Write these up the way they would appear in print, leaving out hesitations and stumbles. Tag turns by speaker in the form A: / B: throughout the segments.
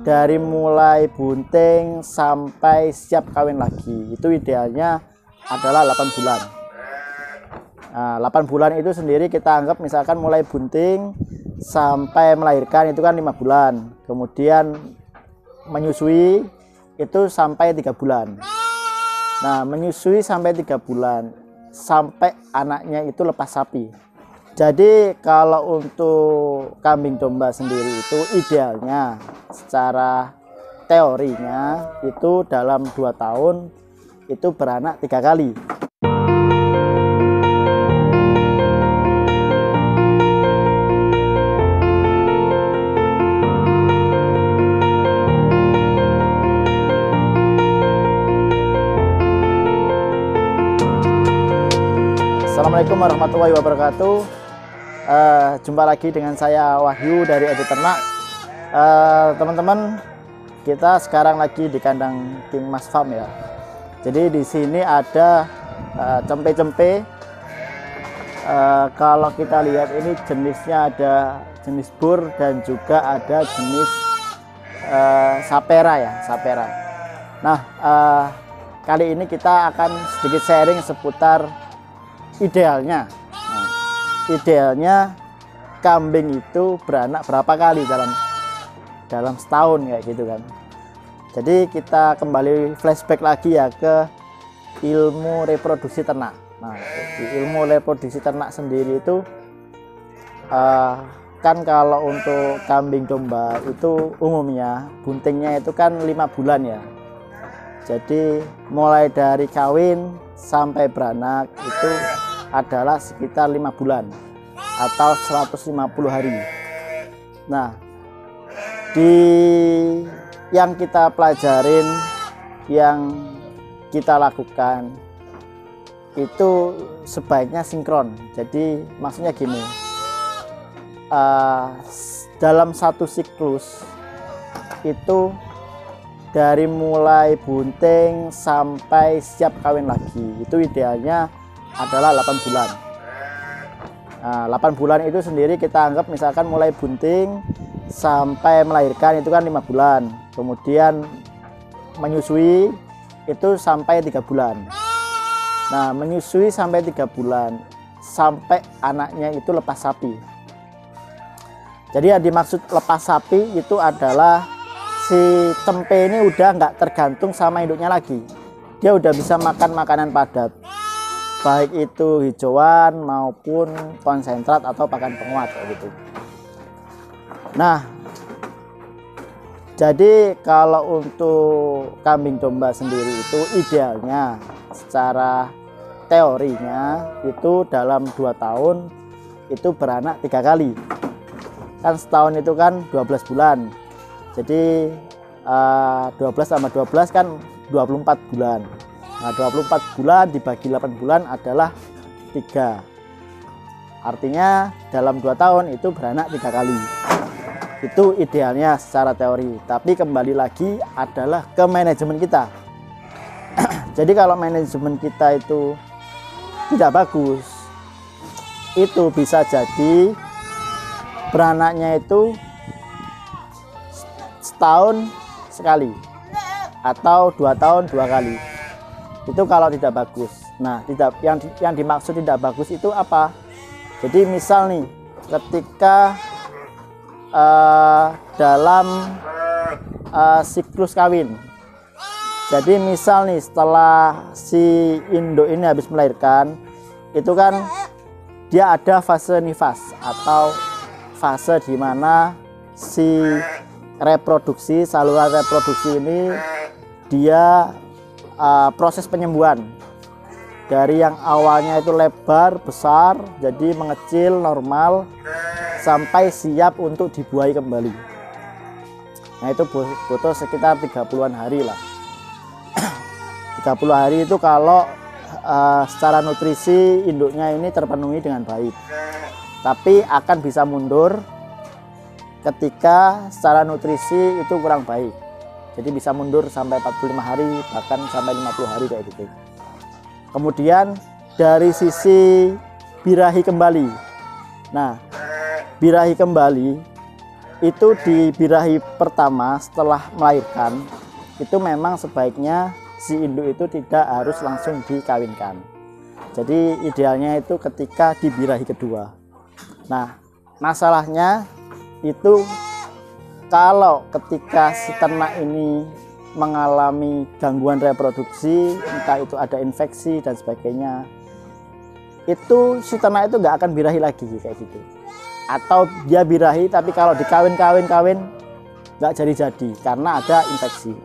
A: dari mulai bunting sampai siap kawin lagi itu idealnya adalah 8 bulan. Nah, 8 bulan itu sendiri kita anggap misalkan mulai bunting sampai melahirkan itu kan 5 bulan. Kemudian menyusui itu sampai 3 bulan. Nah, menyusui sampai 3 bulan sampai anaknya itu lepas sapi. Jadi kalau untuk kambing domba sendiri itu idealnya secara teorinya itu dalam 2 tahun itu beranak 3 kali. Assalamualaikum warahmatullahi wabarakatuh. Jumpa lagi dengan saya Wahyu dari Edu Ternak. Teman-teman, kita sekarang lagi di kandang King Mas Farm ya. Jadi di sini ada cempe-cempe. Kalau kita lihat ini jenisnya ada jenis bur dan juga ada jenis sapera ya, sapera. Nah, kali ini kita akan sedikit sharing seputar idealnya. Idealnya kambing itu beranak berapa kali dalam setahun kayak gitu kan. Jadi kita kembali flashback lagi ya ke ilmu reproduksi ternak. Nah, di ilmu reproduksi ternak sendiri itu kan kalau untuk kambing domba itu umumnya buntingnya itu kan 5 bulan ya. Jadi mulai dari kawin sampai beranak itu adalah sekitar 5 bulan atau 150 hari. Nah, yang kita pelajarin, yang kita lakukan itu sebaiknya sinkron. Jadi maksudnya gini, dalam satu siklus itu dari mulai bunting sampai siap kawin lagi itu idealnya adalah 8 bulan. Nah, 8 bulan itu sendiri kita anggap misalkan mulai bunting sampai melahirkan itu kan 5 bulan. Kemudian menyusui itu sampai 3 bulan. Nah, menyusui sampai 3 bulan sampai anaknya itu lepas sapi. Jadi yang dimaksud lepas sapi itu adalah si cempe ini udah nggak tergantung sama induknya lagi. Dia udah bisa makan makanan padat, baik itu hijauan maupun konsentrat atau pakan penguat gitu. Nah, jadi kalau untuk kambing domba sendiri itu idealnya secara teorinya itu dalam 2 tahun itu beranak 3 kali. Kan setahun itu kan 12 bulan. Jadi 12 tambah 12 kan 24 bulan. Nah, 24 bulan dibagi 8 bulan adalah 3. Artinya dalam 2 tahun itu beranak 3 kali. Itu idealnya secara teori. Tapi kembali lagi adalah ke manajemen kita. Jadi kalau manajemen kita itu tidak bagus, itu bisa jadi beranaknya itu setahun sekali atau 2 tahun 2 kali. Itu kalau tidak bagus. Nah, yang dimaksud tidak bagus itu apa? Jadi misal nih, ketika dalam siklus kawin. Jadi misal nih setelah si induk ini habis melahirkan, itu kan dia ada fase nifas atau fase di mana si reproduksi, saluran reproduksi ini dia proses penyembuhan dari yang awalnya itu lebar besar jadi mengecil normal sampai siap untuk dibuahi kembali. Nah, itu butuh sekitar 30-an hari lah. 30 hari itu kalau secara nutrisi induknya ini terpenuhi dengan baik. Tapi akan bisa mundur ketika secara nutrisi itu kurang baik. Jadi bisa mundur sampai 45 hari bahkan sampai 50 hari kayak gitu. Kemudian dari sisi birahi kembali. Nah, birahi kembali itu di birahi pertama setelah melahirkan, itu memang sebaiknya si induk itu tidak harus langsung dikawinkan. Jadi idealnya itu ketika di birahi kedua. Nah, masalahnya itu kalau ketika si ternak ini mengalami gangguan reproduksi, entah itu ada infeksi dan sebagainya, itu si ternak itu nggak akan birahi lagi kayak gitu. Atau dia birahi tapi kalau dikawin nggak jadi karena ada infeksi.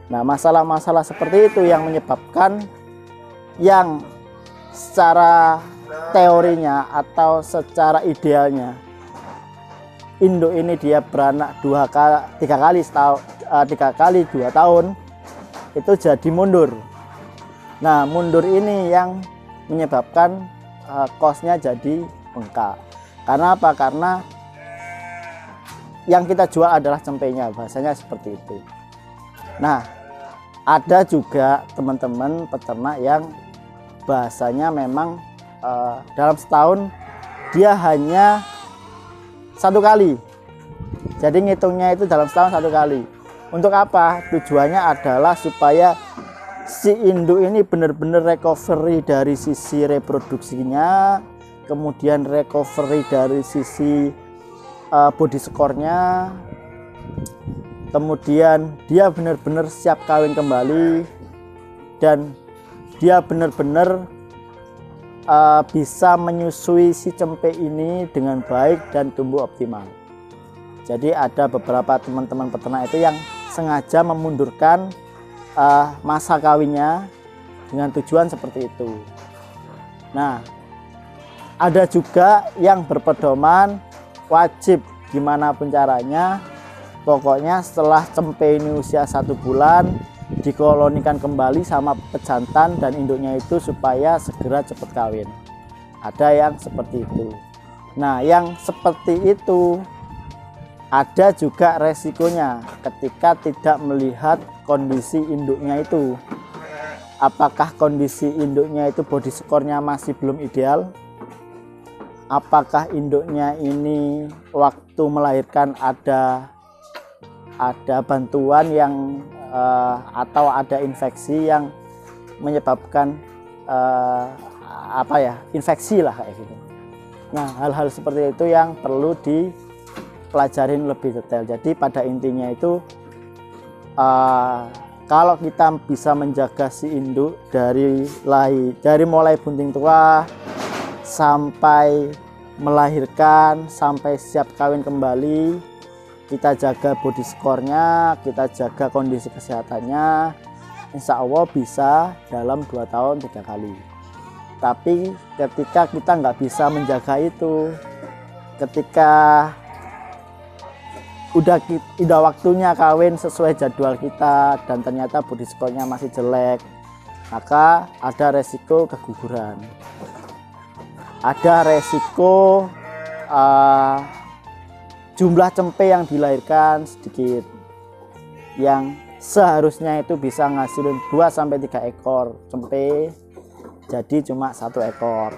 A: Nah, masalah-masalah seperti itu yang menyebabkan yang secara teorinya atau secara idealnya induk ini dia beranak tiga kali 2 tahun itu jadi mundur. Nah, mundur ini yang menyebabkan kosnya jadi bengkak. Karena apa? Karena yang kita jual adalah cempenya, bahasanya seperti itu. Nah, ada juga teman-teman peternak yang bahasanya memang dalam setahun dia hanya 1 kali. Jadi ngitungnya itu dalam setahun 1 kali. Untuk apa? Tujuannya adalah supaya si induk ini benar-benar recovery dari sisi reproduksinya, kemudian recovery dari sisi body score-nya, kemudian dia benar-benar siap kawin kembali, dan dia benar-benar bisa menyusui si cempe ini dengan baik dan tumbuh optimal. Jadi ada beberapa teman-teman peternak itu yang sengaja memundurkan masa kawinnya dengan tujuan seperti itu. Nah, ada juga yang berpedoman wajib gimana pun caranya, pokoknya setelah cempe ini usia 1 bulan dikolonikan kembali sama pejantan dan induknya itu supaya segera cepat kawin. Ada yang seperti itu. Nah, yang seperti itu ada juga resikonya ketika tidak melihat kondisi induknya itu. Apakah kondisi induknya itu body score-nya masih belum ideal? Apakah induknya ini waktu melahirkan ada bantuan yang atau ada infeksi yang menyebabkan infeksi lah kayak gitu. Nah, hal-hal seperti itu yang perlu dipelajarin lebih detail. Jadi pada intinya itu kalau kita bisa menjaga si induk dari mulai bunting tua sampai melahirkan, sampai siap kawin kembali, kita jaga body score-nya, kita jaga kondisi kesehatannya, insya Allah bisa dalam 2 tahun 3 kali. Tapi ketika kita nggak bisa menjaga itu, ketika udah waktunya kawin sesuai jadwal kita dan ternyata body score-nya masih jelek, maka ada resiko keguguran. Ada resiko jumlah cempe yang dilahirkan sedikit, yang seharusnya itu bisa ngasilin 2-3 ekor cempe jadi cuma 1 ekor.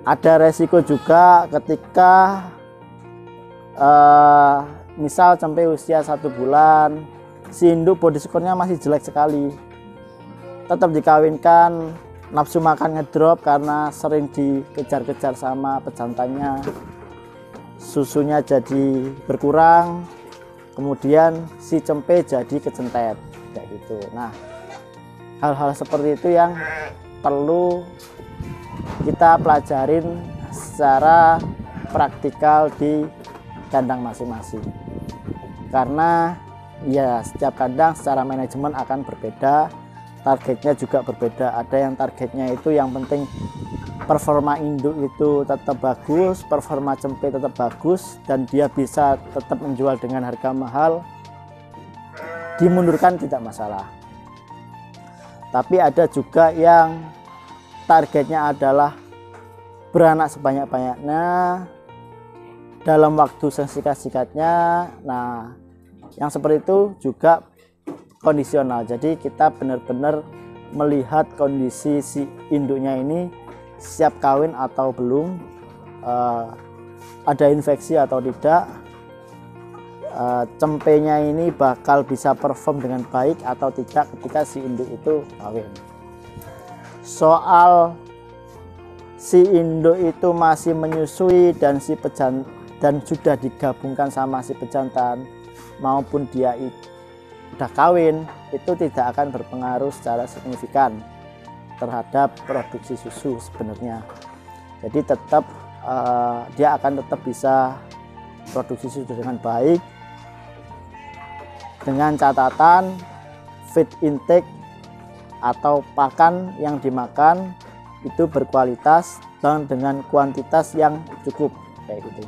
A: Ada resiko juga ketika misal cempe usia 1 bulan, si induk body score-nya masih jelek sekali, tetap dikawinkan, nafsu makan ngedrop karena sering dikejar-kejar sama pejantannya, susunya jadi berkurang, kemudian si cempe jadi kecentet kayak gitu. Nah, hal-hal seperti itu yang perlu kita pelajarin secara praktikal di kandang masing-masing, karena ya setiap kandang secara manajemen akan berbeda, targetnya juga berbeda. Ada yang targetnya itu yang penting performa induk itu tetap bagus, performa cempe tetap bagus, dan dia bisa tetap menjual dengan harga mahal, dimundurkan tidak masalah. Tapi ada juga yang targetnya adalah beranak sebanyak-banyaknya dalam waktu sesingkat-singkatnya. Nah, yang seperti itu juga kondisional. Jadi kita benar-benar melihat kondisi si induknya ini siap kawin atau belum, ada infeksi atau tidak, cempenya ini bakal bisa perform dengan baik atau tidak ketika si induk itu kawin. Soal si induk itu masih menyusui dan sudah digabungkan sama si pejantan maupun dia udah kawin, itu tidak akan berpengaruh secara signifikan terhadap produksi susu sebenarnya. Jadi tetap dia akan tetap bisa produksi susu dengan baik, dengan catatan feed intake atau pakan yang dimakan itu berkualitas dan dengan kuantitas yang cukup kayak gitu.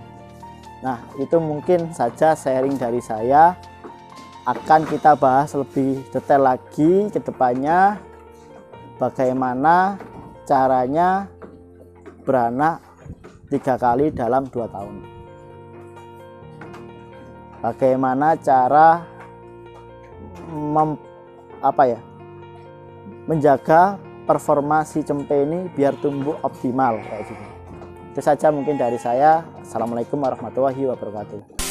A: Nah, itu mungkin saja sharing dari saya. Akan kita bahas lebih detail lagi ke depannya bagaimana caranya beranak 3 kali dalam 2 tahun. Bagaimana cara menjaga performa si cempe ini biar tumbuh optimal kayak gitu. Itu saja mungkin dari saya. Assalamualaikum warahmatullahi wabarakatuh.